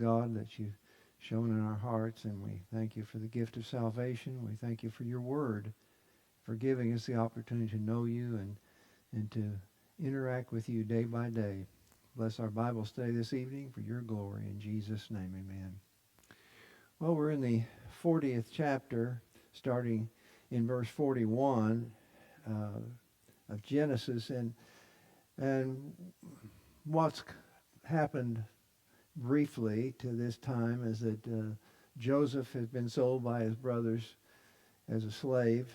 God, that you've shown in our hearts, and we thank you for the gift of salvation. We thank you for your word, for giving us the opportunity to know you and to interact with you day by day. Bless our Bible study this evening for your glory. In Jesus' name, amen. Well, we're in the 40th chapter, starting in verse 41 of Genesis, and what's happened briefly to this time is that Joseph has been sold by his brothers as a slave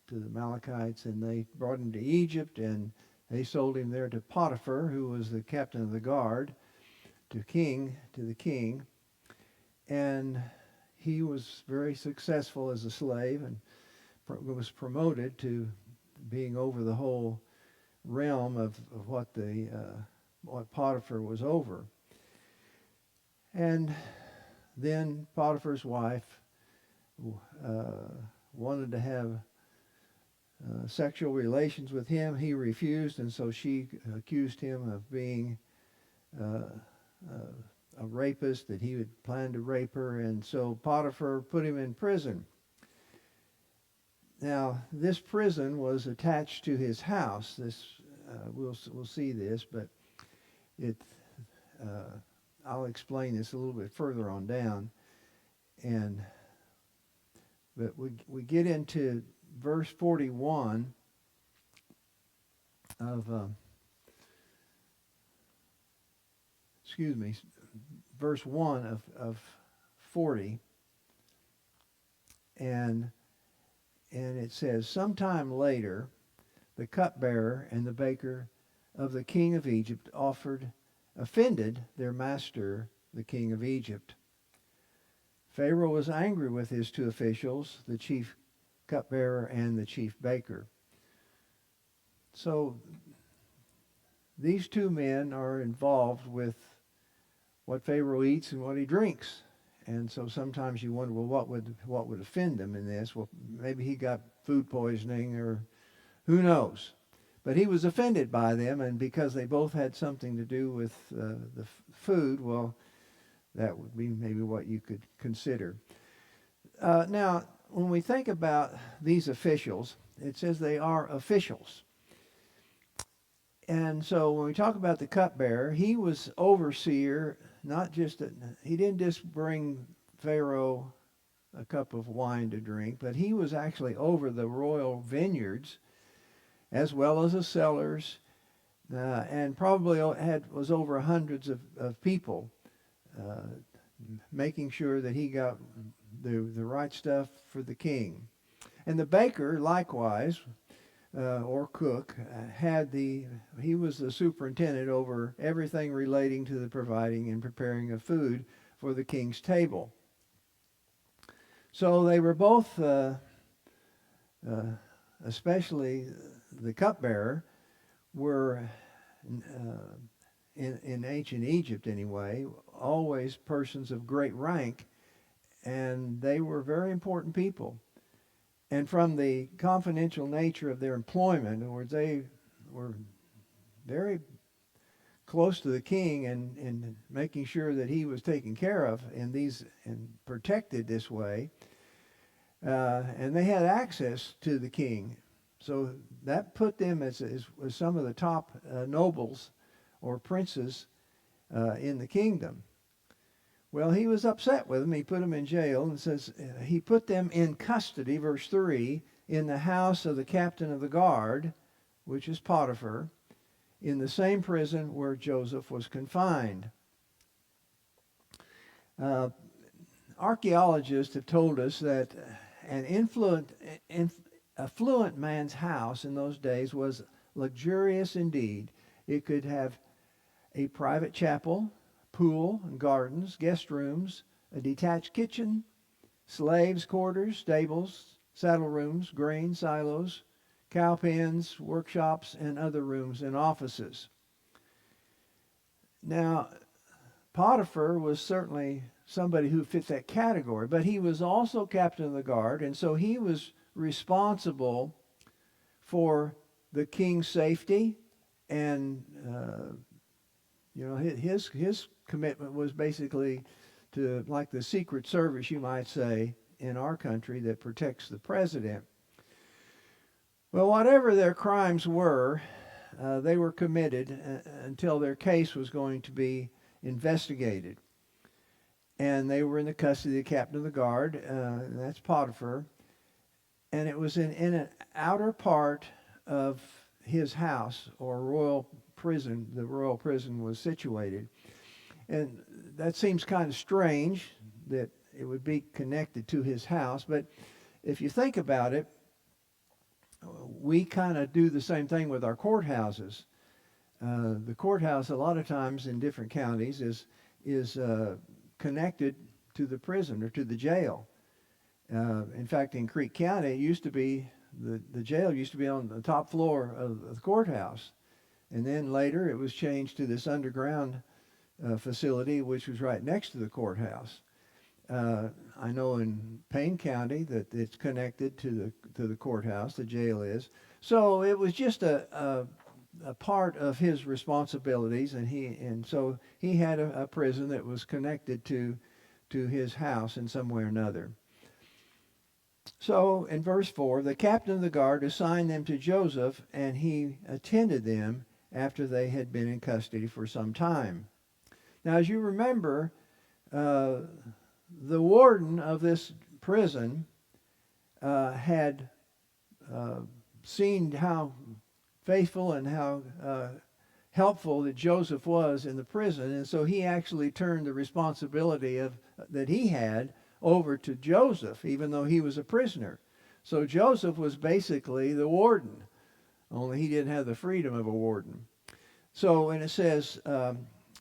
to the Amalekites, and they brought him to Egypt, and they sold him there to Potiphar, who was the captain of the guard, to the king, and he was very successful as a slave and was promoted to being over the whole realm of what Potiphar was over. And then Potiphar's wife wanted to have sexual relations with him. He refused, and so she accused him of being a rapist, that he had planned to rape her, and so Potiphar put him in prison. Now, this prison was attached to his house. We'll see this, but I'll explain this a little bit further on down. But we get into verse 41 of verse 1 of 40, and it says, "Sometime later, the cupbearer and the baker of the king of Egypt offended their master, the king of Egypt. Pharaoh was angry with his two officials, the chief cupbearer and the chief baker." So these two men are involved with what Pharaoh eats and what he drinks. And so sometimes you wonder, well, what would offend them in this? Well, maybe he got food poisoning, or who knows. But he was offended by them, and because they both had something to do with the food, well, that would be maybe what you could consider. Now, when we think about these officials, it says they are officials. And so when we talk about the cupbearer, he was overseer, he didn't just bring Pharaoh a cup of wine to drink, but he was actually over the royal vineyards as well as the cellars, and probably was over hundreds of people, making sure that he got the right stuff for the king. And the baker, likewise, or cook, he was the superintendent over everything relating to the providing and preparing of food for the king's table. So they were both, especially the cupbearer, were in ancient Egypt anyway, always persons of great rank, and they were very important people. And from the confidential nature of their employment, in other words, they were very close to the king and making sure that he was taken care of and protected this way. And they had access to the king. So that put them as some of the top nobles or princes in the kingdom. Well, he was upset with them. He put them in jail, and says he put them in custody, verse 3, in the house of the captain of the guard, which is Potiphar, in the same prison where Joseph was confined. Archaeologists have told us that an affluent man's house in those days was luxurious indeed. It could have a private chapel, pool and gardens, guest rooms, a detached kitchen, slaves' quarters, stables, saddle rooms, grain silos, cow pens, workshops, and other rooms and offices. Now, Potiphar was certainly somebody who fit that category, but he was also captain of the guard, and so he was responsible for the king's safety and You know, his commitment was basically to, like the Secret Service, you might say, in our country that protects the president. Well, whatever their crimes were, they were committed until their case was going to be investigated. And they were in the custody of the captain of the guard, that's Potiphar. And it was in an outer part of his house or royal prison. The royal prison was situated. And that seems kind of strange that it would be connected to his house. But if you think about it, we kind of do the same thing with our courthouses. The courthouse, a lot of times in different counties, is connected to the prison or to the jail. In fact, in Creek County, it used to be the jail used to be on the top floor of the courthouse, and then later it was changed to this underground facility, which was right next to the courthouse. I know in Payne County that it's connected to the courthouse. The jail is. So it was just a part of his responsibilities, and so he had a prison that was connected to his house in some way or another. So in verse 4, the captain of the guard assigned them to Joseph, and he attended them after they had been in custody for some time. Now, as you remember, the warden of this prison had seen how faithful and how helpful that Joseph was in the prison, and so he actually turned the responsibility that he had over to Joseph, even though he was a prisoner. So Joseph was basically the warden, only he didn't have the freedom of a warden. So, and it says,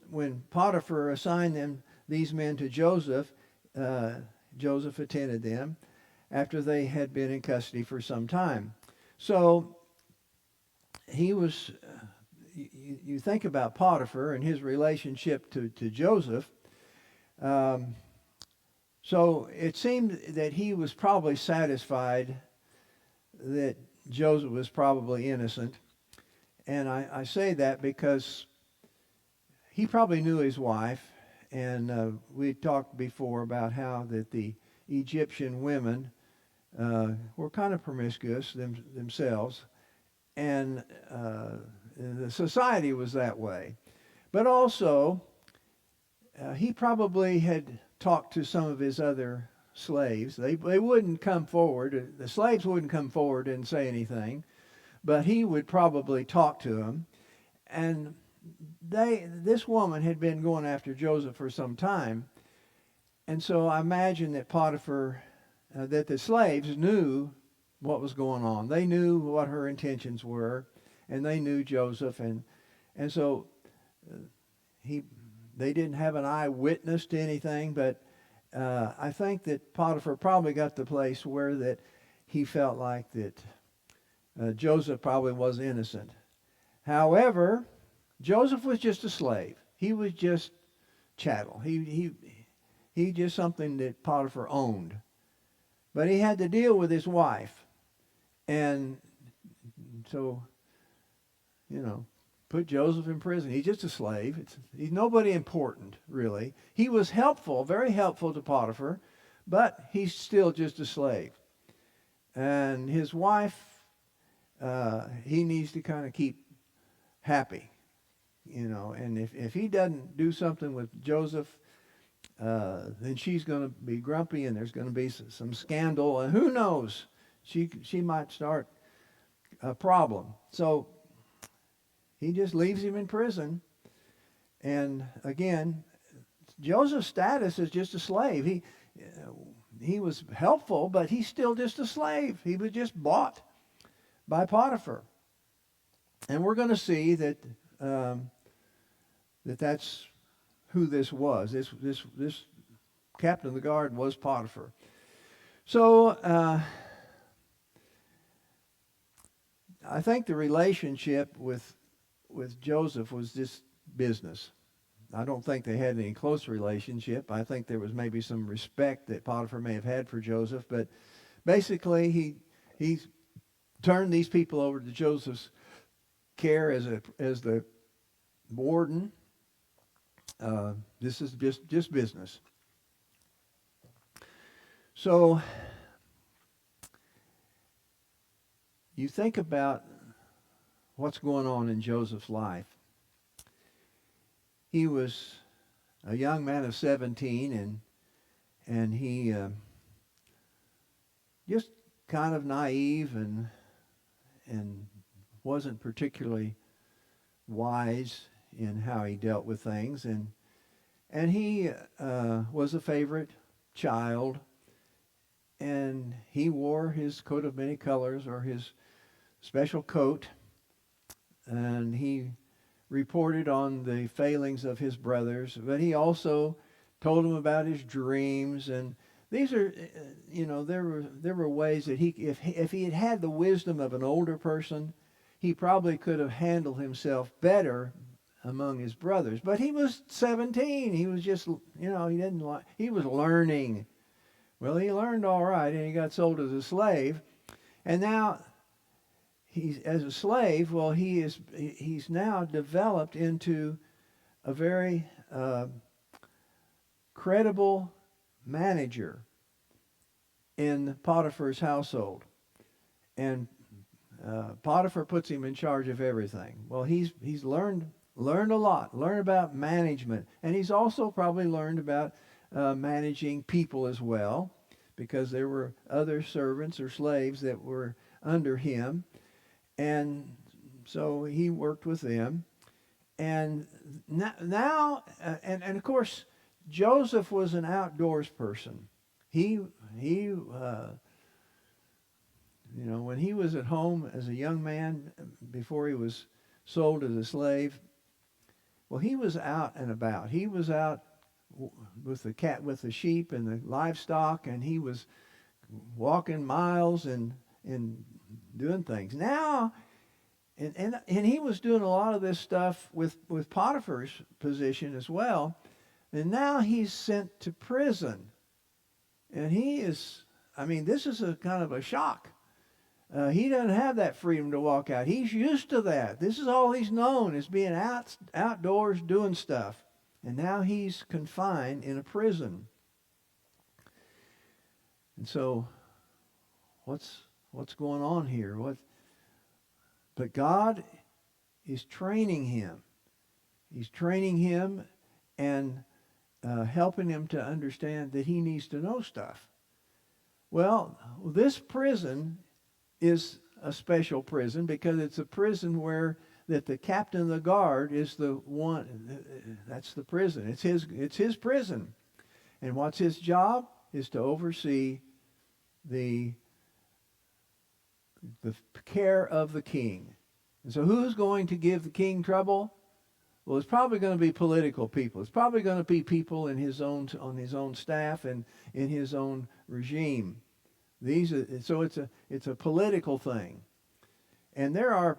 when Potiphar assigned these men to Joseph, Joseph attended them after they had been in custody for some time. So he was, you think about Potiphar and his relationship to Joseph. So it seemed that he was probably satisfied that Joseph was probably innocent. And I say that because he probably knew his wife. And we talked before about how that the Egyptian women were kind of promiscuous themselves. And the society was that way. But also, he probably had talked to some of his other slaves. They wouldn't come forward. The slaves wouldn't come forward and say anything, but he would probably talk to them. And this woman had been going after Joseph for some time, and so I imagine that Potiphar, that the slaves knew what was going on. They knew what her intentions were, and they knew Joseph, and so they didn't have an eyewitness to anything, but I think that Potiphar probably got the place where that he felt like that Joseph probably was innocent. However, Joseph was just a slave. He was just chattel. He just something that Potiphar owned. But he had to deal with his wife. And so, put Joseph in prison. He's just a slave. He's nobody important, really. He was helpful, very helpful to Potiphar, but he's still just a slave. And his wife, he needs to kind of keep happy, and if he doesn't do something with Joseph, then she's going to be grumpy, and there's going to be some scandal, and who knows, she might start a problem. So he just leaves him in prison. And again, Joseph's status is just a slave. He was helpful, but he's still just a slave. He was just bought by Potiphar. And we're going to see that that's who this was. This captain of the guard was Potiphar. So I think the relationship with Joseph was just business. I don't think they had any close relationship. I think there was maybe some respect that Potiphar may have had for Joseph, but basically he turned these people over to Joseph's care as the warden, This is just business. So you think about what's going on in Joseph's life. He was a young man of 17, and he just kind of naive and wasn't particularly wise in how he dealt with things, and he was a favorite child, and he wore his coat of many colors, or his special coat, and he reported on the failings of his brothers, but he also told them about his dreams. And these are, there were ways that if he had the wisdom of an older person, he probably could have handled himself better among his brothers. But he was 17. He was just, he was learning. Well, he learned all right, and he got sold as a slave. And now, he's as a slave, well, he's now developed into a very credible manager in Potiphar's household. And Potiphar puts him in charge of everything. Well, he's learned a lot, learned about management, and he's also probably learned about managing people as well, because there were other servants or slaves that were under him, and so he worked with them. And now and of course, Joseph was an outdoors person. He when he was at home as a young man, before he was sold as a slave, well, he was out and about. He was out with the sheep and the livestock, and he was walking miles and doing things. Now, and he was doing a lot of this stuff with Potiphar's position as well. And now he's sent to prison, and this is a kind of a shock. He doesn't have that freedom to walk out. He's used to that. This is all he's known, is being outdoors doing stuff. And now he's confined in a prison. And so, what's going on here? But God is training him. He's training him and helping him to understand that he needs to know stuff. Well, this prison is a special prison, because it's a prison where that the captain of the guard is the one. That's the prison. It's his prison. And what's his job? Is to oversee the care of the king. And so who's going to give the king trouble? Well, it's probably going to be political people. It's probably going to be people on his own staff and in his own regime. So it's a political thing. And there are,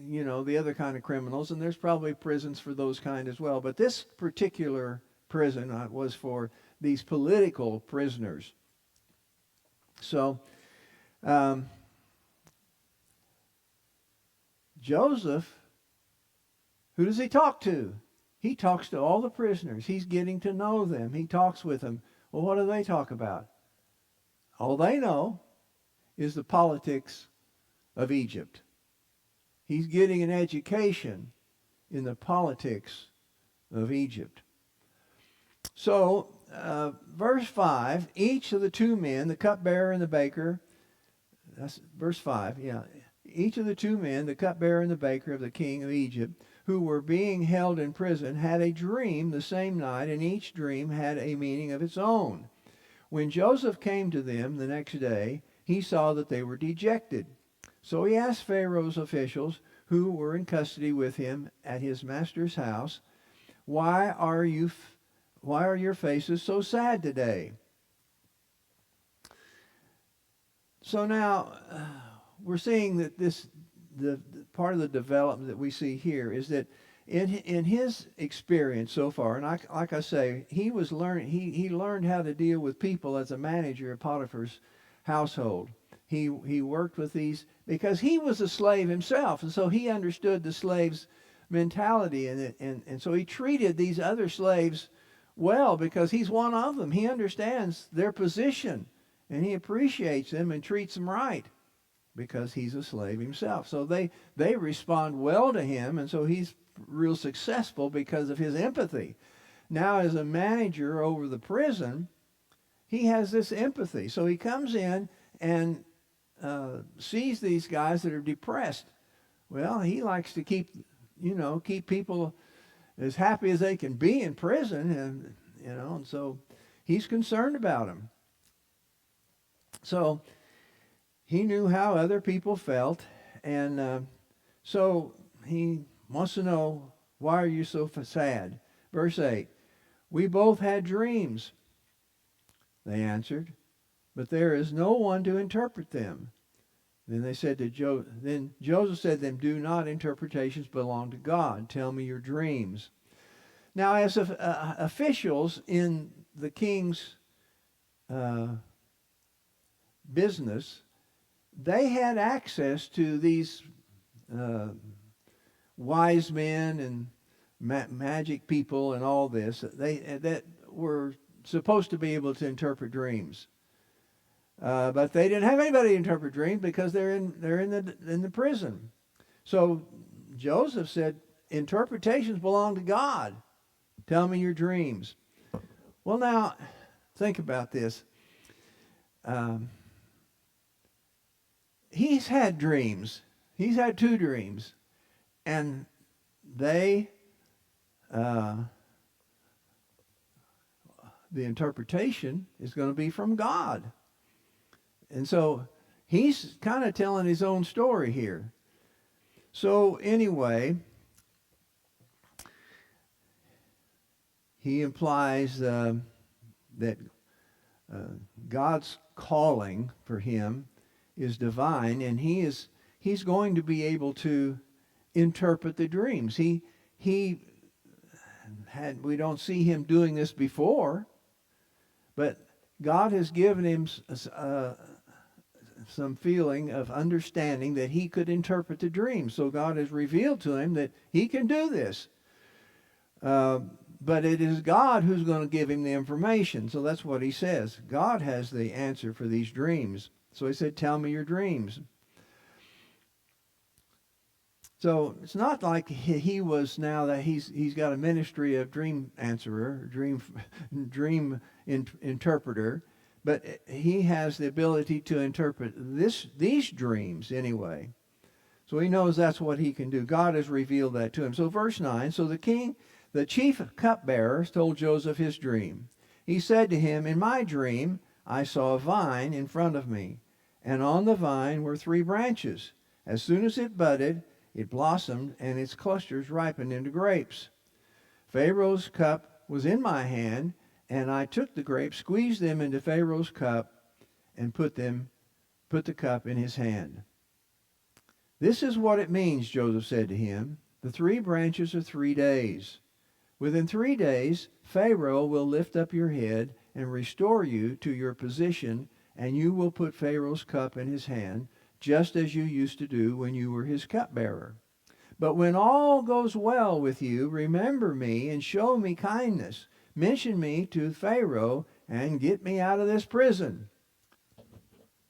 the other kind of criminals, and there's probably prisons for those kind as well. But this particular prison was for these political prisoners. So Joseph, who does he talk to? He talks to all the prisoners. He's getting to know them. He talks with them. Well, what do they talk about? All they know is the politics of Egypt. He's getting an education in the politics of Egypt. So, verse 5, each of the two men, the cupbearer and the baker, that's verse 5, yeah. Each of the two men, the cupbearer and the baker of the king of Egypt, who were being held in prison, had a dream the same night, and each dream had a meaning of its own. When Joseph came to them the next day, he saw that they were dejected. So he asked Pharaoh's officials, who were in custody with him at his master's house, why are your faces so sad today? So now we're seeing that the part of the development that we see here is that in his experience so far, and like I say, he learned how to deal with people as a manager of Potiphar's household. He worked with these because he was a slave himself, and so he understood the slaves' mentality. And so he treated these other slaves well because he's one of them. He understands their position, and he appreciates them and treats them right because he's a slave himself. So they respond well to him, and so he's real successful because of his empathy. Now, as a manager over the prison, he has this empathy. So he comes in and sees these guys that are depressed. Well, he likes to keep people as happy as they can be in prison, and so he's concerned about them. So he knew how other people felt, and so he wants to know, why are you so sad? Verse 8, we both had dreams, they answered, but there is no one to interpret them. Then they said to then Joseph said to them, do not interpretations belong to God? Tell me your dreams. Now, as officials in the king's business, they had access to these wise men and magic people and all this. That were supposed to be able to interpret dreams. But they didn't have anybody to interpret dreams because they're in the prison. So Joseph said, interpretations belong to God. Tell me your dreams. Well, now, think about this. He's had dreams. He's had 2 dreams. And the interpretation is going to be from God. And so he's kind of telling his own story here. So anyway, he implies that God's calling for him is divine, and he's going to be able to interpret the dreams. We don't see him doing this before, but God has given him some feeling of understanding that he could interpret the dreams. So God has revealed to him that he can do this. But it is God who's going to give him the information. So that's what he says. God has the answer for these dreams. So he said, tell me your dreams. So it's not like he was, now that he's got a ministry of dream answerer, dream interpreter, but he has the ability to interpret these dreams anyway. So he knows that's what he can do. God has revealed that to him. So verse 9, so the chief cupbearer told Joseph his dream. He said to him, in my dream I saw a vine in front of me, and on the vine were 3 branches. As soon as it budded, it blossomed, and its clusters ripened into grapes. Pharaoh's cup was in my hand, and I took the grapes, squeezed them into Pharaoh's cup, and put the cup in his hand. This is what it means, Joseph said to him. The 3 branches are 3 days. Within 3 days, Pharaoh will lift up your head and restore you to your position, and you will put Pharaoh's cup in his hand, just as you used to do when you were his cupbearer. But when all goes well with you, remember me and show me kindness. Mention me to Pharaoh and get me out of this prison.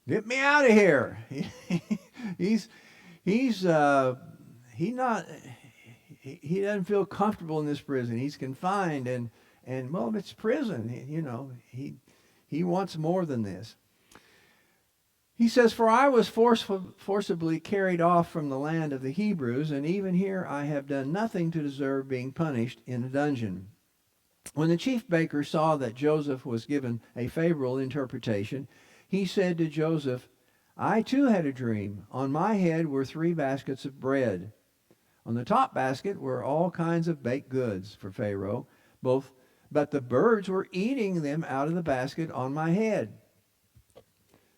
Get me out of here. He doesn't feel comfortable in this prison. He's confined, and well, it's prison. He wants more than this. He says, for I was forcibly carried off from the land of the Hebrews, and even here I have done nothing to deserve being punished in a dungeon. When the chief baker saw that Joseph was given a favorable interpretation, he said to Joseph, I too had a dream. On my head were 3 baskets of bread. On the top basket were all kinds of baked goods for Pharaoh, but the birds were eating them out of the basket on my head.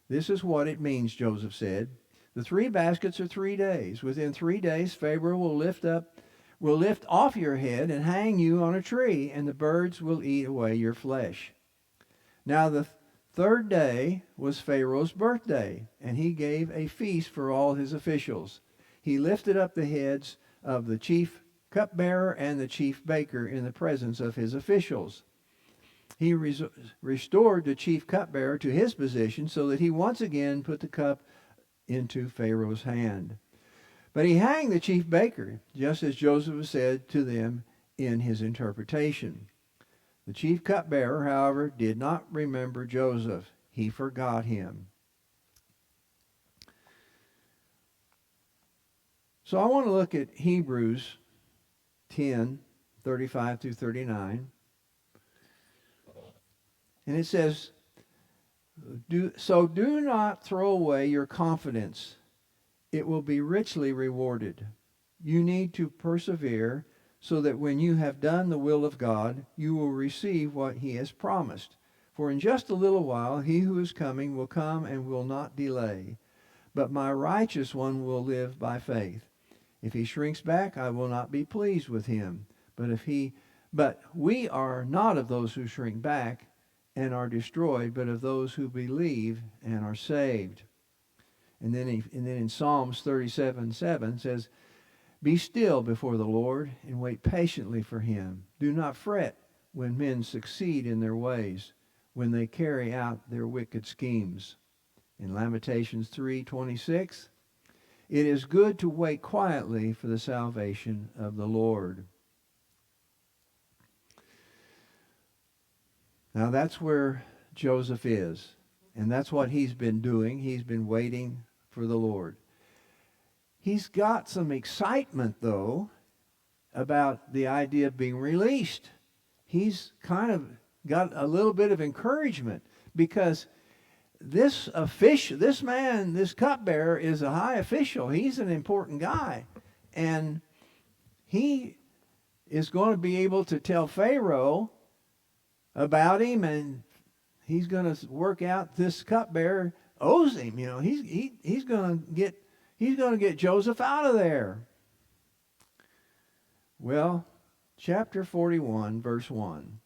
This is what it means, Joseph said. The 3 baskets are 3 days. Within 3 days, Pharaoh will lift off your head and hang you on a tree, and the birds will eat away your flesh. Now the 3rd day was Pharaoh's birthday, and he gave a feast for all his officials. He lifted up the heads of the chief cupbearer and the chief baker in the presence of his officials. He restored the chief cupbearer to his position so that he once again put the cup into Pharaoh's hand. But he hanged the chief baker, just as Joseph said to them in his interpretation. The chief cupbearer, however, did not remember Joseph. He forgot him. So I want to look at Hebrews 10:35 through 39. And it says, do not throw away your confidence. It will be richly rewarded. You need to persevere so that when you have done the will of God, you will receive what he has promised. For in just a little while, he who is coming will come and will not delay. But my righteous one will live by faith. If he shrinks back, I will not be pleased with him. But we are not of those who shrink back and are destroyed, but of those who believe and are saved. And then in Psalms 37:7 says, be still before the Lord and wait patiently for him. Do not fret when men succeed in their ways, when they carry out their wicked schemes. In Lamentations 3:26, it is good to wait quietly for the salvation of the Lord. Now that's where Joseph is, and that's what he's been doing. He's been waiting for the Lord. He's got some excitement, though, about the idea of being released. He's kind of got a little bit of encouragement because this man, this cupbearer, is a high official. He's an important guy. And he is going to be able to tell Pharaoh about him, and he's going to work out this cupbearer owes him. You know, he's going to get Joseph out of there. Well, chapter 41, verse 1.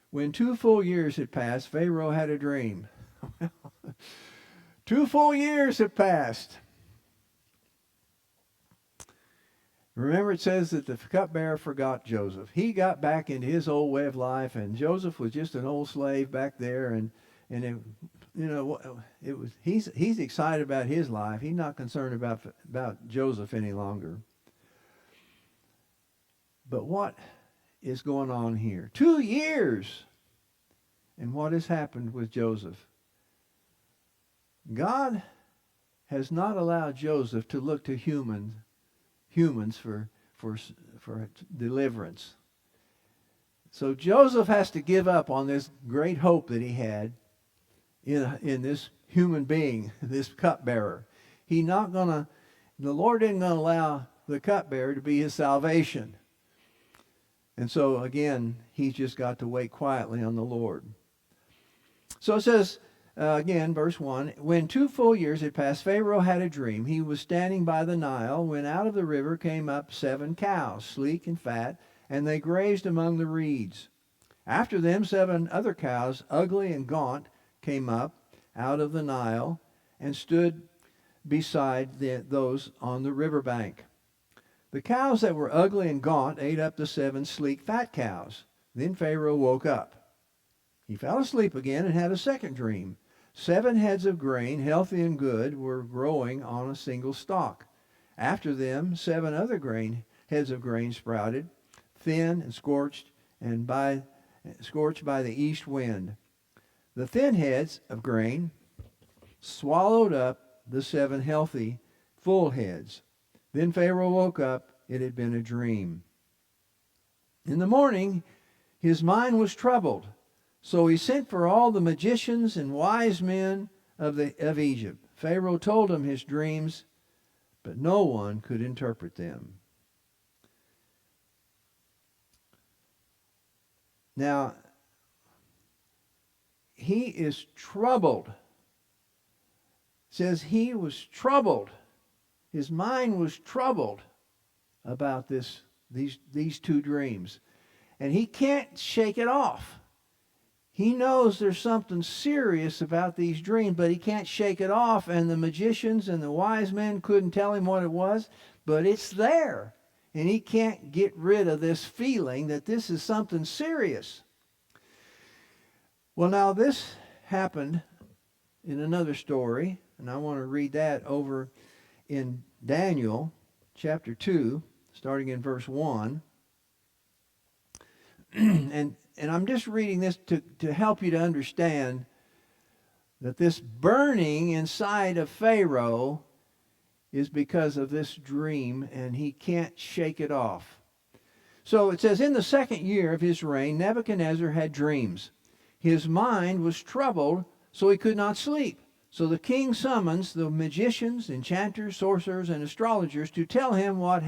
When 2 full years had passed, Pharaoh had a dream. 2 full years have passed. Remember, it says that the cupbearer forgot Joseph. He got back into his old way of life, and Joseph was just an old slave back there, and he's excited about his life. He's not concerned about Joseph any longer. But what is going on here? 2 years. And what has happened with Joseph? God has not allowed Joseph to look to humans for deliverance. So Joseph has to give up on this great hope that he had in this human being, this cupbearer. The Lord isn't going to allow the cupbearer to be his salvation. And so again, he's just got to wait quietly on the Lord. So it says, again, verse 1, when 2 full years had passed, Pharaoh had a dream. He was standing by the Nile when out of the river came up 7 cows, sleek and fat, and they grazed among the reeds. After them 7 other cows, ugly and gaunt, came up out of the Nile and stood beside those on the riverbank. The cows that were ugly and gaunt ate up the 7 sleek fat cows. Then Pharaoh woke up. He fell asleep again and had a second dream. 7 heads of grain, healthy and good, were growing on a single stalk. After them 7 other heads of grain sprouted, thin and scorched by the east wind. The thin heads of grain swallowed up the 7 healthy, full heads. Then Pharaoh woke up. It had been a dream. In the morning, his mind was troubled. So he sent for all the magicians and wise men of Egypt. Pharaoh told him his dreams, but no one could interpret them. Now, he is troubled. It says he was troubled. His mind was troubled about these 2 dreams. And he can't shake it off. He knows there's something serious about these dreams, but he can't shake it off. And the magicians and the wise men couldn't tell him what it was, but it's there. and he can't get rid of this feeling that this is something serious. Well, now this happened in another story, and I want to read that over in Daniel chapter 2, starting in verse 1. and I'm just reading this to help you to understand that this burning inside of Pharaoh is because of this dream, and he can't shake it off. So it says, in the 2nd year of his reign, Nebuchadnezzar had dreams. His mind was troubled, so he could not sleep. So the king summons the magicians, enchanters, sorcerers, and astrologers to tell him what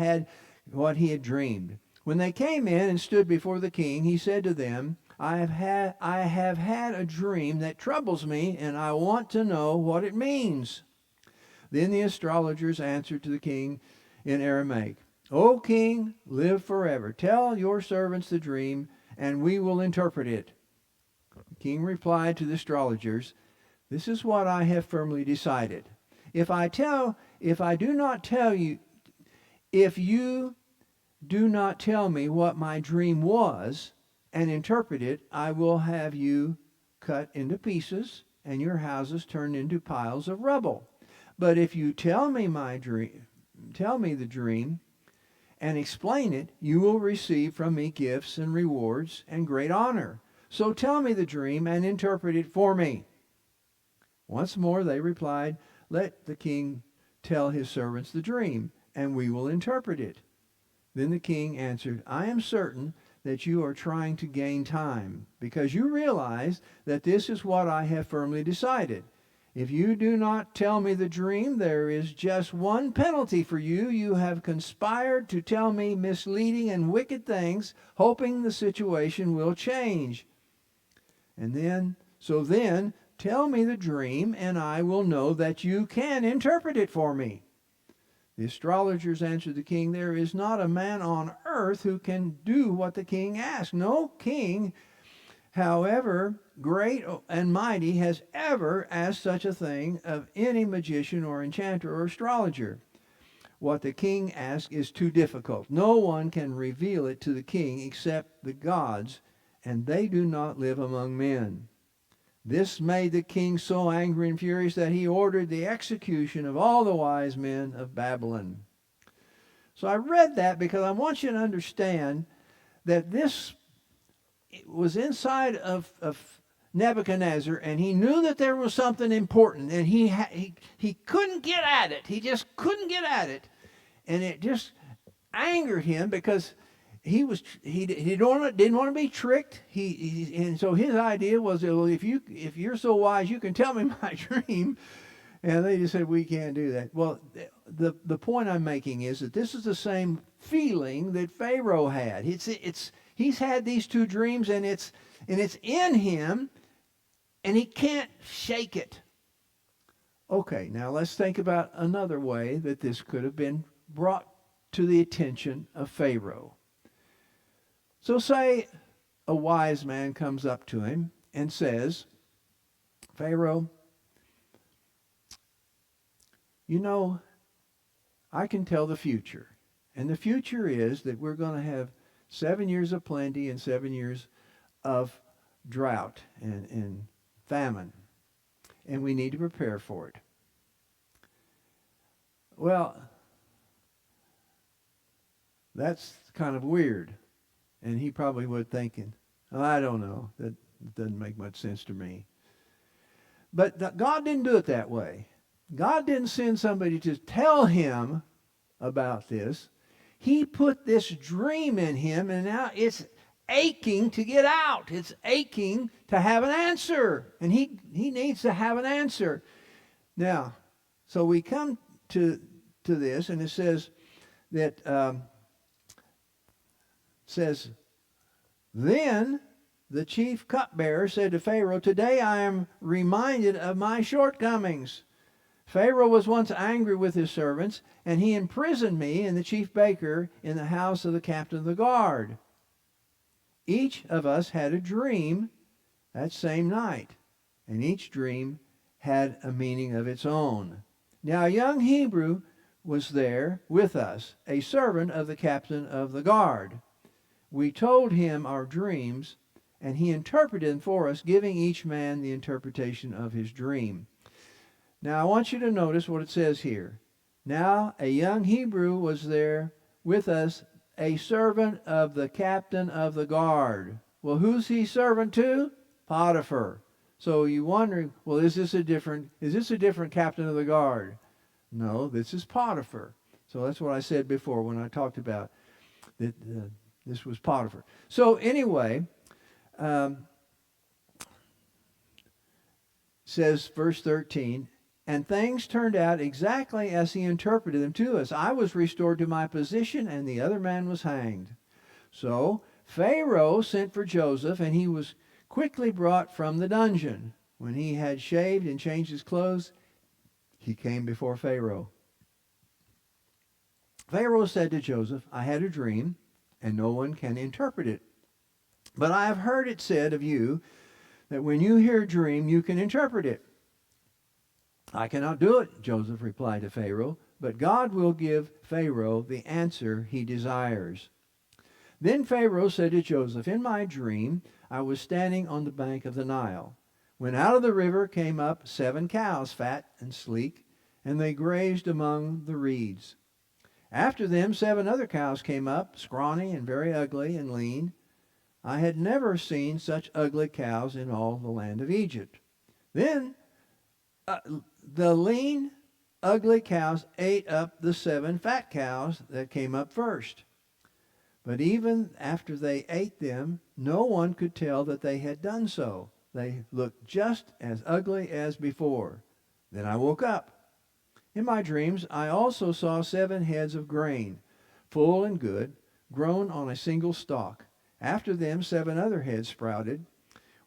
he had dreamed. When they came in and stood before the king, he said to them, I have had a dream that troubles me, and I want to know what it means. Then the astrologers answered to the king in Aramaic, O king, live forever. Tell your servants the dream, and we will interpret it. The king replied to the astrologers, This is what I have firmly decided. If you do not tell me what my dream was and interpret it, I will have you cut into pieces and your houses turned into piles of rubble. But if you tell me the dream and explain it, you will receive from me gifts and rewards and great honor. So tell me the dream and interpret it for me. Once more they replied, Let the king tell his servants the dream, and we will interpret it. Then the king answered, I am certain that you are trying to gain time, because you realize that this is what I have firmly decided. If you do not tell me the dream, there is just one penalty for you. You have conspired to tell me misleading and wicked things, hoping the situation will change. So then, tell me the dream, and I will know that you can interpret it for me. The astrologers answered the king, There is not a man on earth who can do what the king asks. No king, however great and mighty, has ever asked such a thing of any magician or enchanter or astrologer. What the king asks is too difficult. No one can reveal it to the king except the gods, and they do not live among men. This made the king so angry and furious that he ordered the execution of all the wise men of Babylon. So I read that because I want you to understand that this was inside of Nebuchadnezzar, and he knew that there was something important, and he couldn't get at it. He just couldn't get at it, and it just angered him because he didn't want to be tricked. And so his idea was, well, if you're so wise, you can tell me my dream. And they just said, we can't do that. Well, the point I'm making is that this is the same feeling that Pharaoh had. He's had these two dreams, and it's in him, and he can't shake it. Okay, now let's think about another way that this could have been brought to the attention of Pharaoh. So say a wise man comes up to him and says, Pharaoh, you know, I can tell the future. And the future is that we're going to have 7 years of plenty and 7 years of drought and famine. And we need to prepare for it. Well, that's kind of weird. And he probably would thinking, oh, I don't know, that doesn't make much sense to me. But God didn't do it that way. God didn't send somebody to tell him about this. He put this dream in him, and now it's aching to get out. It's aching to have an answer. And he needs to have an answer. Now, so we come to this, and it says that then the chief cupbearer said to Pharaoh, Today I am reminded of my shortcomings. Pharaoh was once angry with his servants, and he imprisoned me and the chief baker in the house of the captain of the guard. Each of us had a dream that same night, and each dream had a meaning of its own. Now a young Hebrew was there with us, a servant of the captain of the guard. We told him our dreams, and he interpreted them for us, giving each man the interpretation of his dream. Now I want you to notice what it says here. Now a young Hebrew was there with us, a servant of the captain of the guard. Well, who's he servant to? Potiphar. So you wondering, well, is this a different captain of the guard? No, this is Potiphar. So that's what I said before when I talked about that this was Potiphar. So anyway, says verse 13, and things turned out exactly as he interpreted them to us. I was restored to my position, and the other man was hanged. So Pharaoh sent for Joseph, and he was quickly brought from the dungeon. When he had shaved and changed his clothes, he came before Pharaoh. Pharaoh said to Joseph, I had a dream, and no one can interpret it. But I have heard it said of you that when you hear a dream, you can interpret it. I cannot do it, Joseph replied to Pharaoh, but God will give Pharaoh the answer he desires. Then Pharaoh said to Joseph, in my dream, I was standing on the bank of the Nile, when out of the river came up 7 cows, fat and sleek, and they grazed among the reeds. After them 7 other cows came up, scrawny and very ugly and lean. I had never seen such ugly cows in all the land of Egypt. Then the lean, ugly cows ate up the 7 fat cows that came up first. But even after they ate them, no one could tell that they had done so. They looked just as ugly as before. Then I woke up. In my dreams, I also saw 7 heads of grain, full and good, grown on a single stalk. After them 7 other heads sprouted,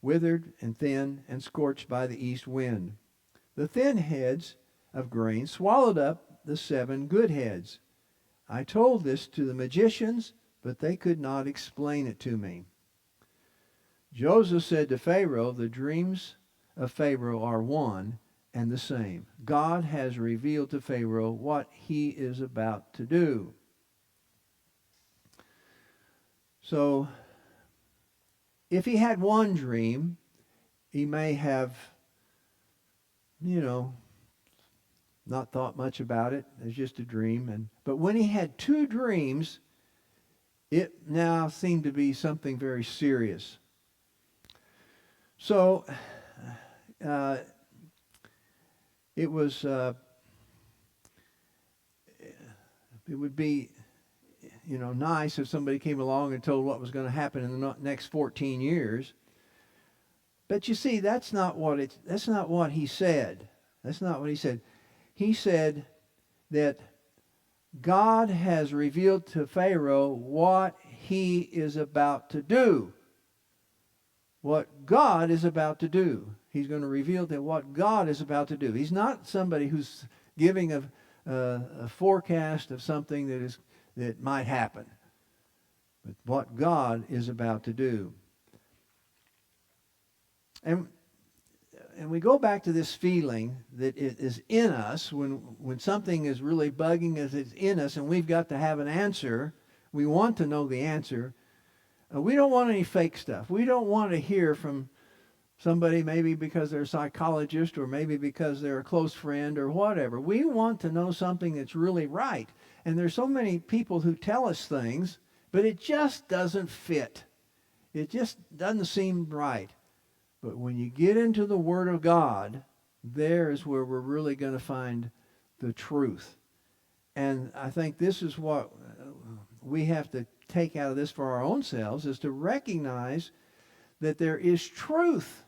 withered and thin and scorched by the east wind. The thin heads of grain swallowed up the 7 good heads. I told this to the magicians, but they could not explain it to me. Joseph said to Pharaoh, the dreams of Pharaoh are one and the same. God has revealed to Pharaoh what he is about to do. So, if he had one dream, he may have, not thought much about it. It's just a dream. But when he had 2 dreams, it now seemed to be something very serious. So, it would be, nice if somebody came along and told what was going to happen in the next 14 years. But you see, that's not what he said. That's not what he said. He said that God has revealed to Pharaoh what he is about to do. What God is about to do. He's going to reveal that what God is about to do. He's not somebody who's giving a forecast of something that might happen. But what God is about to do. And we go back to this feeling that it is in us when something is really bugging us, it's in us, and we've got to have an answer. We want to know the answer. We don't want any fake stuff. We don't want to hear from somebody maybe because they're a psychologist or maybe because they're a close friend or whatever. We want to know something that's really right. And there's so many people who tell us things, but it just doesn't fit. It just doesn't seem right. But when you get into the Word of God, there is where we're really going to find the truth. And I think this is what we have to take out of this for our own selves, is to recognize that there is truth.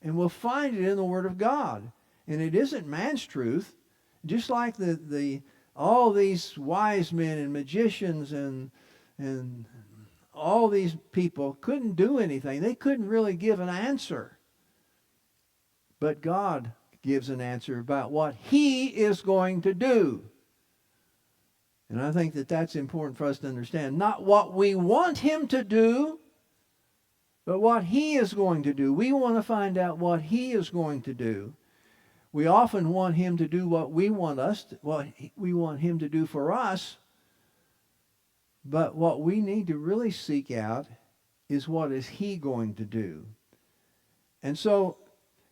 And we'll find it in the Word of God. And it isn't man's truth. Just like all these wise men and magicians and all these people couldn't do anything. They couldn't really give an answer. But God gives an answer about what he is going to do. And I think that that's important for us to understand. Not what we want him to do, but what he is going to do. We want to find out what he is going to do. we often want him to do what we want him to do for us. But what we need to really seek out is what is he going to do. And so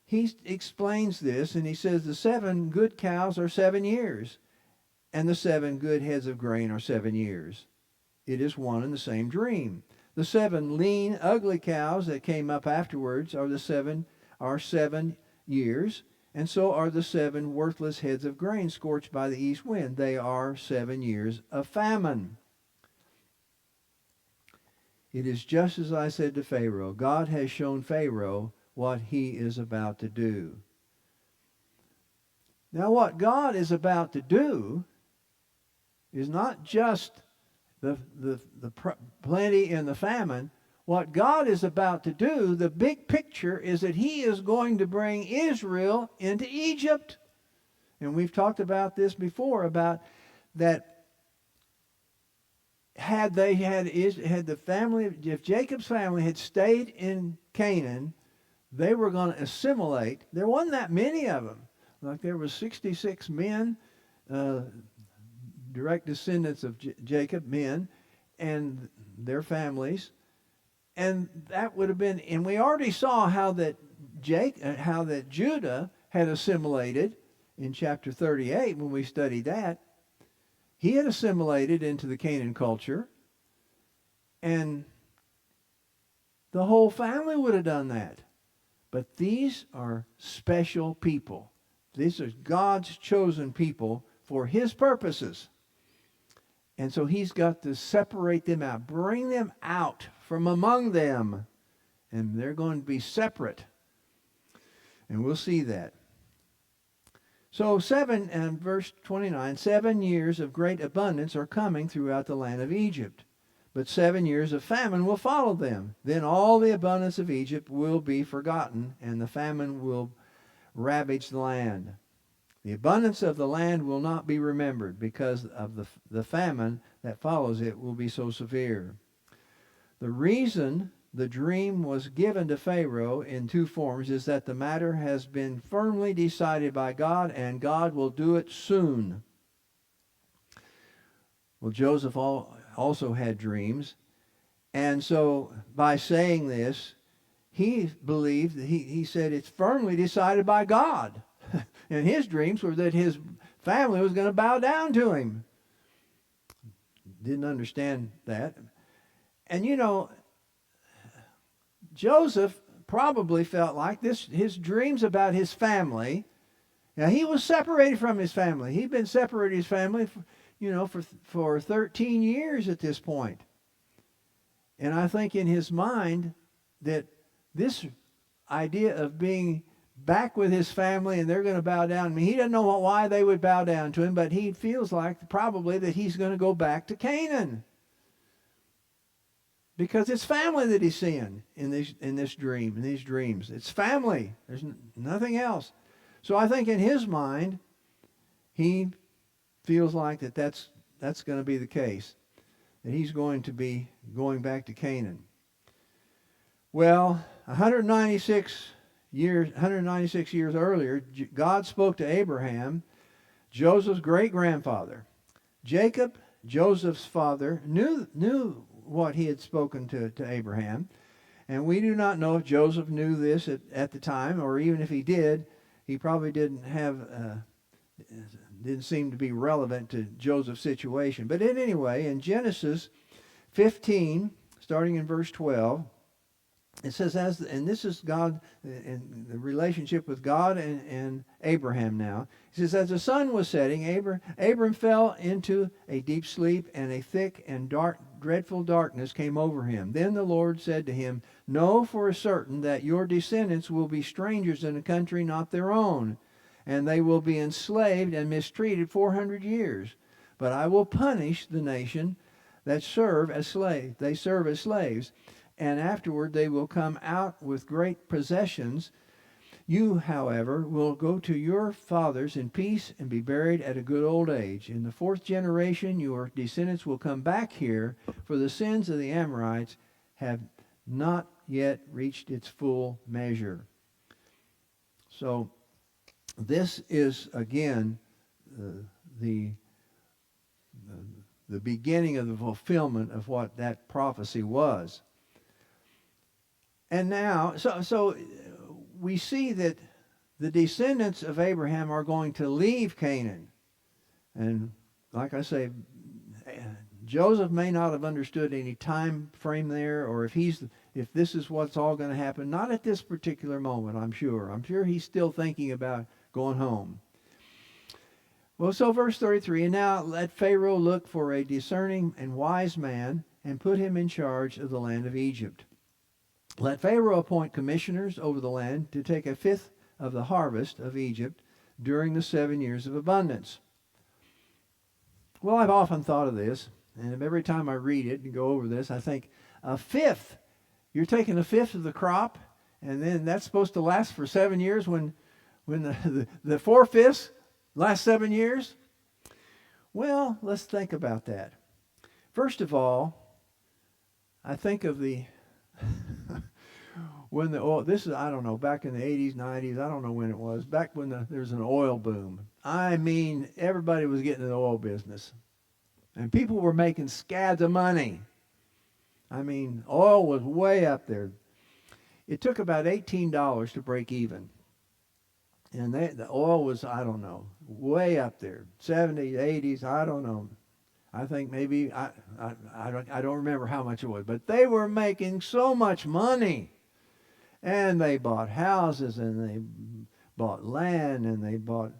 he explains this, and he says the 7 good cows are 7 years, and the 7 good heads of grain are 7 years. It is one and the same dream. The 7 lean, ugly cows that came up afterwards are 7 years, and so are the 7 worthless heads of grain scorched by the east wind. They are 7 years of famine. It is just as I said to Pharaoh. God has shown Pharaoh what he is about to do. Now, what God is about to do is not just the plenty and the famine. What God is about to do, the big picture, is that he is going to bring Israel into Egypt. And we've talked about this before, about that if Jacob's family had stayed in Canaan, they were going to assimilate. There wasn't that many of them. Like there was 66 men, direct descendants of Jacob, men, and their families. And that would have been, and we already saw how that Judah had assimilated in chapter 38 when we studied that. He had assimilated into the Canaan culture, and the whole family would have done that. But these are special people. These are God's chosen people for his purposes. And so he's got to separate them out, bring them out from among them. And they're going to be separate. And we'll see that. So 7 and verse 29, 7 years of great abundance are coming throughout the land of Egypt. But 7 years of famine will follow them. Then all the abundance of Egypt will be forgotten, and the famine will ravage the land. The abundance of the land will not be remembered, because of the famine that follows it will be so severe. The reason the dream was given to Pharaoh in 2 forms is that the matter has been firmly decided by God, and God will do it soon. Well, Joseph also had dreams, and so by saying this, he believed, he said it's firmly decided by God. And his dreams were that his family was going to bow down to him. Didn't understand that. And you know, Joseph probably felt like this, his dreams about his family. Now, he was separated from his family. He'd been separated his family for 13 years at this point. And I think in his mind that this idea of being back with his family and they're going to bow down. I mean, he doesn't know why they would bow down to him, but he feels like probably that he's going to go back to Canaan. Because it's family that he's seeing in this dream, in these dreams. It's family. There's nothing else. So I think in his mind, he feels like that's going to be the case. That he's going to be going back to Canaan. Well, 196 years earlier, God spoke to Abraham, Joseph's great-grandfather. Jacob, Joseph's father, knew what he had spoken to Abraham. And we do not know if Joseph knew this at the time, or even if he did, he probably didn't seem to be relevant to Joseph's situation. But anyway, in Genesis 15, starting in verse 12, it says, and this is God and the relationship with God and Abraham now. It says, as the sun was setting, Abram fell into a deep sleep, and a thick and dreadful darkness came over him. Then the Lord said to him, know for a certain that your descendants will be strangers in a country not their own, and they will be enslaved and mistreated 400 years. But I will punish the nation that serve as slaves. They serve as slaves. And afterward they will come out with great possessions. You, however, will go to your fathers in peace and be buried at a good old age. In the 4th generation your descendants will come back here, for the sins of the Amorites have not yet reached its full measure. So this is, again, the the beginning of the fulfillment of what that prophecy was. And now, so we see that the descendants of Abraham are going to leave Canaan. And like I say, Joseph may not have understood any time frame there, or if this is what's all going to happen. Not at this particular moment, I'm sure. I'm sure he's still thinking about going home. Well, so verse 33, and now let Pharaoh look for a discerning and wise man and put him in charge of the land of Egypt. Let Pharaoh appoint commissioners over the land to take a fifth of the harvest of Egypt during the 7 years of abundance. Well, I've often thought of this, and every time I read it and go over this, I think, a fifth. You're taking a fifth of the crop, and then that's supposed to last for 7 years when the 4/5 last 7 years? Well, let's think about that. First of all, I think of the when the oil, this is, I don't know, back in the 80s, 90s, I don't know when it was, back when there was an oil boom. I mean, everybody was getting in the oil business. And people were making scads of money. I mean, oil was way up there. It took about $18 to break even. And the oil was, I don't know, way up there. 70s, 80s, I don't know. I think maybe, I don't remember how much it was. But they were making so much money. And they bought houses, and they bought land, and they bought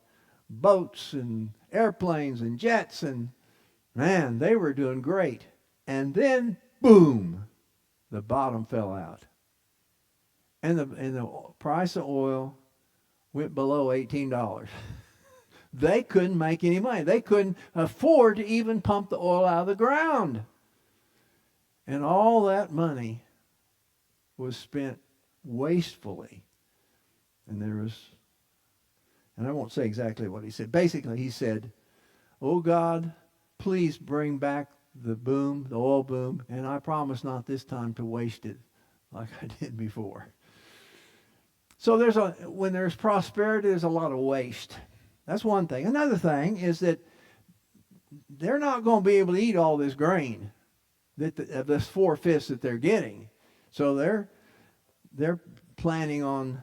boats and airplanes and jets. And man, they were doing great. And then, boom, the bottom fell out. And the price of oil went below $18. They couldn't make any money. They couldn't afford to even pump the oil out of the ground. And all that money was spent wastefully. And I won't say exactly what he said. Basically, he said, "Oh God, please bring back the boom, the oil boom, and I promise not this time to waste it like I did before." So when there's prosperity, there's a lot of waste. That's one thing. Another thing is that they're not going to be able to eat all this grain of this 4/5 that they're getting. So they're planning on,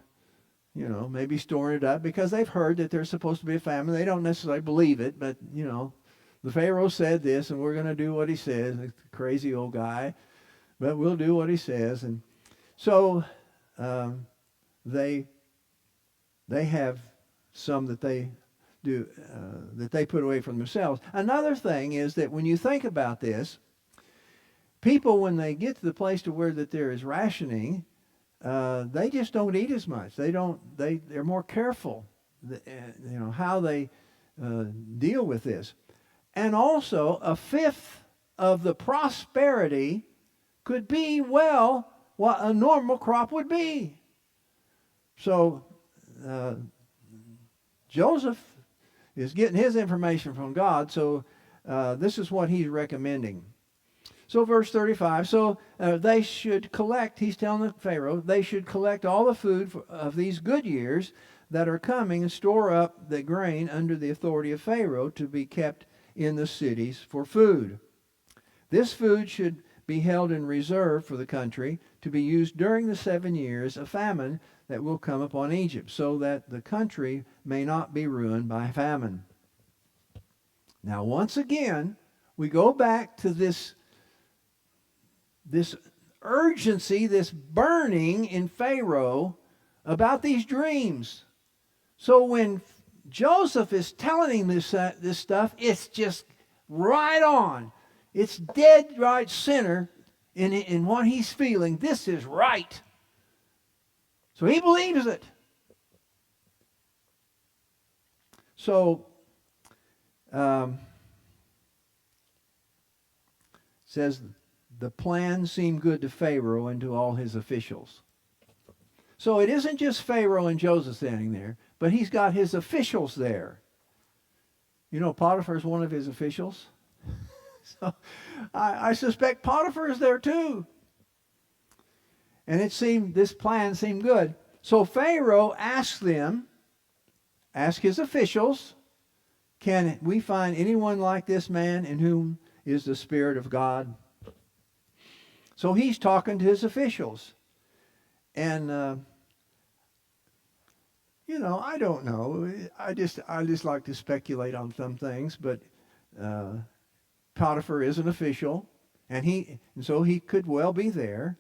maybe storing it up because they've heard that there's supposed to be a famine. They don't necessarily believe it, but the Pharaoh said this, and we're going to do what he says. The crazy old guy, but we'll do what he says. And so they have some that they do that they put away from themselves. Another thing is that when you think about this, people, when they get to the place to where that there is rationing, they just don't eat as much. They're more careful, how they deal with this. And also, a fifth of the prosperity could be, what a normal crop would be. So Joseph is getting his information from God, so this is what he's recommending. So verse 35, they should collect, he's telling the Pharaoh, they should collect all the food of these good years that are coming and store up the grain under the authority of Pharaoh to be kept in the cities for food. This food should be held in reserve for the country to be used during the 7 years of famine that will come upon Egypt, so that the country may not be ruined by famine. Now, once again, we go back to this urgency, this burning in Pharaoh about these dreams. So when Joseph is telling him this stuff, it's just right on. It's dead right center in what he's feeling. This is right. So he believes it. So, says the plan seemed good to Pharaoh and to all his officials. So it isn't just Pharaoh and Joseph standing there, but he's got his officials there. Potiphar is one of his officials. So I suspect Potiphar is there too. And this plan seemed good. So Pharaoh asked them ask his officials, can we find anyone like this man in whom is the Spirit of God? So he's talking to his officials. And, I don't know. I just like to speculate on some things, but Potiphar is an official, and so he could well be there.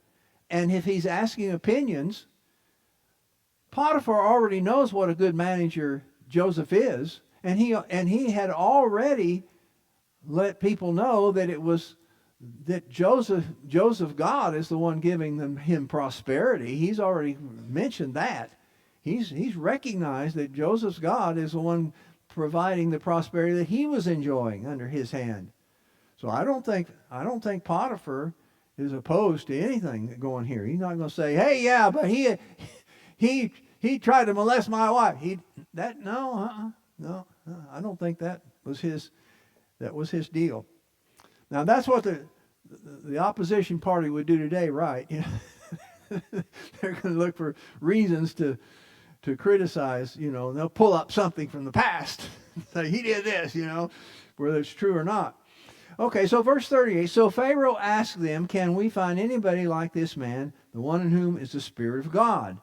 And if he's asking opinions, Potiphar already knows what a good manager Joseph is, and he had already let people know that Joseph God is the one giving him prosperity. He's already mentioned that. He's recognized that Joseph's God is the one providing the prosperity that he was enjoying under his hand. So I don't think Potiphar is opposed to anything going here. He's not going to say, "Hey, yeah, but he tried to molest my wife." No, I don't think that was his deal. Now that's what the opposition party would do today, right? They're going to look for reasons to criticize. They'll pull up something from the past, say he did this, whether it's true or not. Okay, so verse 38. So Pharaoh asked them, "Can we find anybody like this man, the one in whom is the Spirit of God?"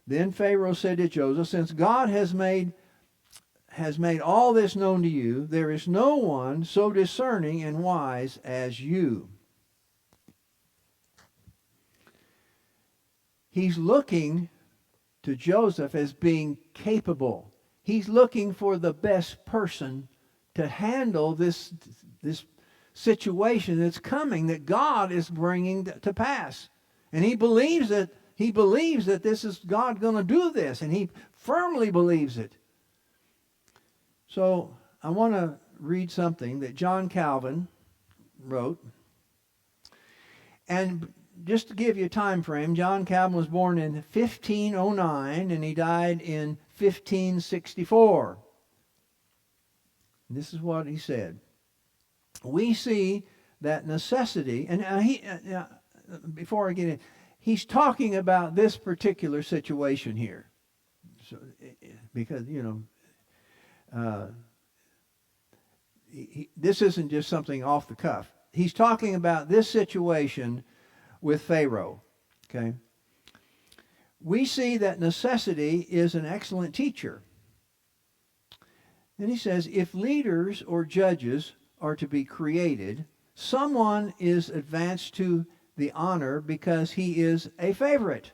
Then Pharaoh said to Joseph, "Since God has made all this known to you, there is no one so discerning and wise as you." He's looking to Joseph as being capable. He's looking for the best person to handle this situation that's coming, that God is bringing to pass. And he believes that this is God going to do this, and he firmly believes it. So I want to read something that John Calvin wrote. And just to give you a time frame, John Calvin was born in 1509 and he died in 1564. And this is what he said. We see that necessity, and before I get in, he's talking about this particular situation here. So, because, this isn't just something off the cuff. He's talking about this situation with Pharaoh. Okay? We see that necessity is an excellent teacher. Then he says, if leaders or judges are to be created, someone is advanced to the honor because he is a favorite,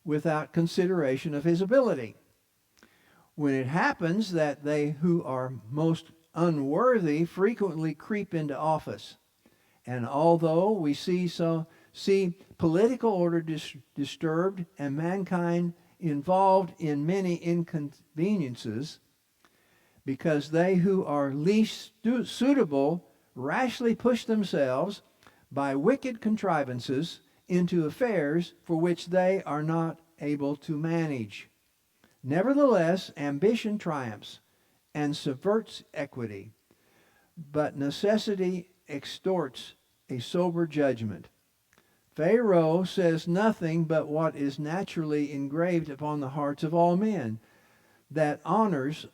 without consideration of his ability. When it happens that they who are most unworthy frequently creep into office, and although we see political order disturbed and mankind involved in many inconveniences, because they who are least suitable rashly push themselves by wicked contrivances into affairs for which they are not able to manage. Nevertheless, ambition triumphs and subverts equity, but necessity extorts a sober judgment. Pharaoh says nothing but what is naturally engraved upon the hearts of all men, that honors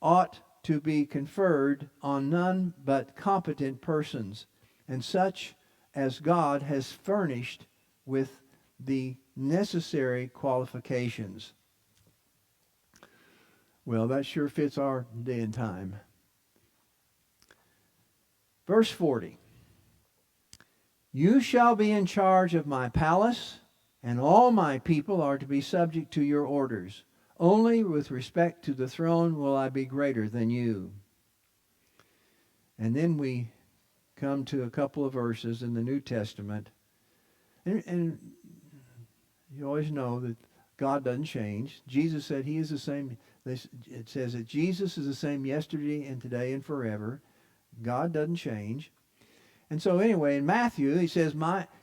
ought to be conferred on none but competent persons, and such as God has furnished with the necessary qualifications. Well, that sure fits our day and time. Verse 40. You shall be in charge of my palace, and all my people are to be subject to your orders. Only with respect to the throne will I be greater than you. And then we come to a couple of verses in the New Testament. And you always know that God doesn't change. Jesus said he is the same. It says that Jesus is the same yesterday and today and forever. God doesn't change. And so anyway, in Matthew, he says,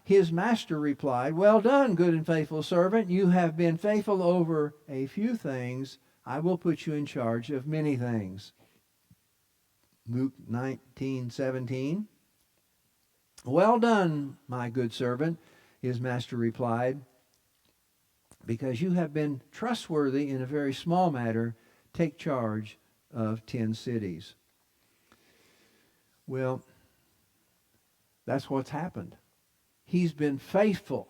his master replied, "Well done, good and faithful servant. You have been faithful over a few things. I will put you in charge of many things." Luke 19:17. "Well done, my good servant," his master replied, "because you have been trustworthy in a very small matter. take charge of 10 cities. Well, that's what's happened. He's been faithful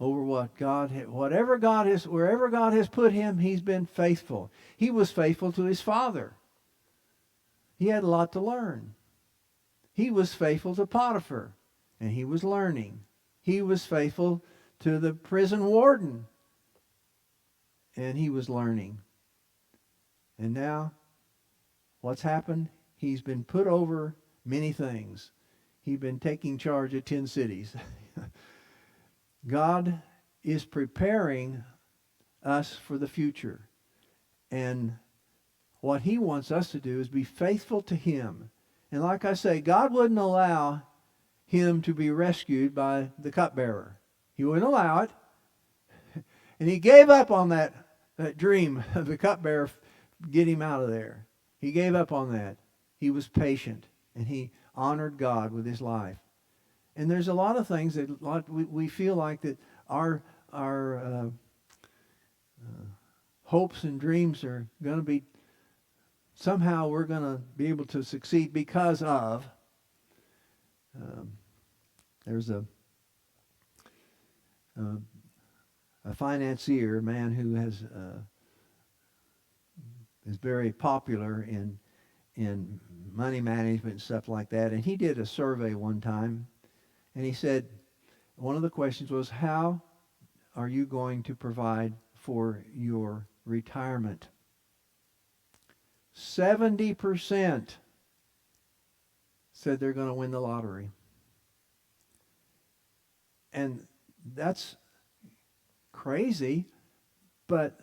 over wherever God has put him, he's been faithful. He was faithful to his father. He had a lot to learn. He was faithful to Potiphar, and he was learning. He was faithful to the prison warden, and he was learning. And now, what's happened? He's been put over many things. He's been taking charge of 10 cities. God is preparing us for the future. And what he wants us to do is be faithful to him. And like I say, God wouldn't allow him to be rescued by the cupbearer. He wouldn't allow it. And he gave up on that dream of the cupbearer, get him out of there. He gave up on that. He was patient, and he honored God with his life. And there's a lot of things that we feel like that our hopes and dreams are going to be, somehow we're going to be able to succeed because of. There's a financier, a man who is very popular in money management and stuff like that. And he did a survey one time. And he said, one of the questions was, how are you going to provide for your retirement? 70% said they're going to win the lottery. And that's crazy, but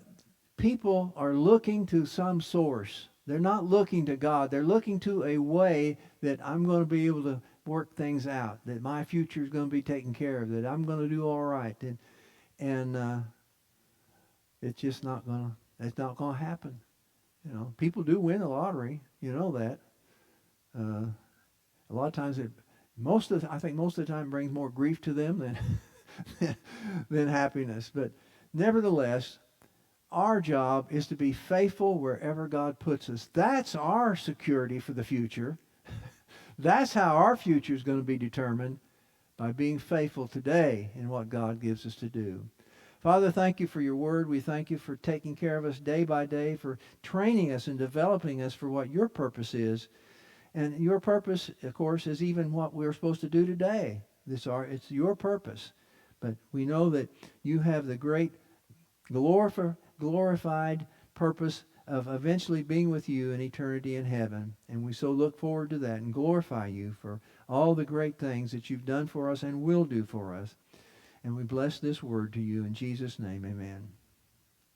people are looking to some source. They're not looking to God. They're looking to a way that I'm going to be able to work things out, that my future is going to be taken care of, that I'm going to do all right. And it's just not going to happen. You know, people do win the lottery. You know that. A lot of times I think most of the time brings more grief to them than happiness. But nevertheless, our job is to be faithful wherever God puts us. That's our security for the future. That's how our future is going to be determined, by being faithful today in what God gives us to do. Father, thank you for your word. We thank you for taking care of us day by day, for training us and developing us for what your purpose is. And your purpose, of course, is even what we're supposed to do today. It's your purpose. But we know that you have the great glorified purpose of eventually being with you in eternity in heaven. And we so look forward to that and glorify you for all the great things that you've done for us and will do for us. And we bless this word to you in Jesus' name. Amen.